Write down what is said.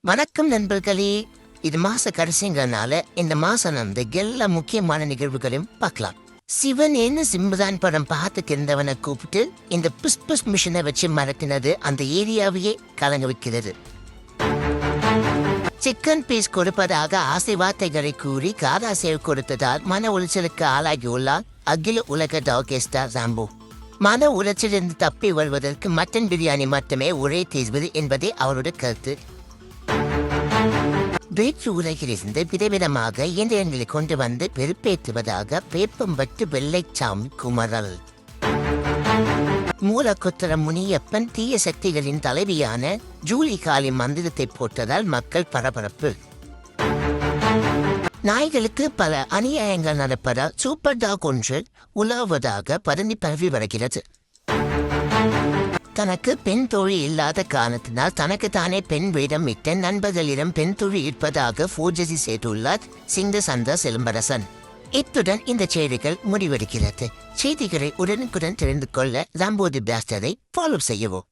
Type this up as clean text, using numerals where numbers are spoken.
வணக்கம் நண்பர்களே. இது மாச கடைசிங்கிறனால இந்த மாசம் நம்ம எல்லா முக்கியமான நிகழ்வுகளையும் பார்க்கலாம். சிவன் என்ன சிம்புதான் படம் பார்த்துக்கிருந்தவனை கூப்பிட்டு இந்த புஷ் புஷ் மிஷினை வச்சு மறக்கினது அந்த ஏரியாவையே கலங்க வைக்கிறது. சிக்கன் பீஸ் கொடுப்பதாக ஆசை வார்த்தைகளை கூறி காதாசேவ் கொடுத்ததால் மன உளைச்சலுக்கு ஆளாகியுள்ளார் அகில உலக டாகேஸ்டா ராம்போ. மன உளைச்சலிருந்து தப்பி வருவதற்கு மட்டன் பிரியாணி மட்டுமே ஒரே தீர்வு என்பதே அவருடைய கருத்து. வேற்று உலகிலிருந்து விதவிதமாக இயந்திரங்களை கொண்டு வந்து பெருப்பேற்றுவதாக வேப்பம்பட்டு வெள்ளைச்சாமி குமரல். மூலக்குத்திர முனியப்பன் தீய சக்திகளின் தலைவியான ஜூலி காளி மந்திரத்தை போட்டதால் மக்கள் பரபரப்பு. நாய்களுக்கு பல அநியாயங்கள் நடப்பதால் சூப்பர் டாக் ஒன்று உலாவதாக பரந்தி பரவி வருகிறது. தனக்கு பெண் தோழி இல்லாத காரணத்தினால் தனக்கு தானே பெண் வேடம் இட்ட நண்பர்களிடம் பெண் தோழி இருப்பதாக ஃபோர்ஜரி செய்துள்ளார் சிங்க சந்தா சிலம்பரசன். இத்துடன் இந்த செய்திகள் முடிவெடுக்கிறது. செய்திகளை உடனுக்குடன் தெரிந்து கொள்ள ராம்போ தி பிளாஸ்டரை ஃபாலோ செய்யவும்.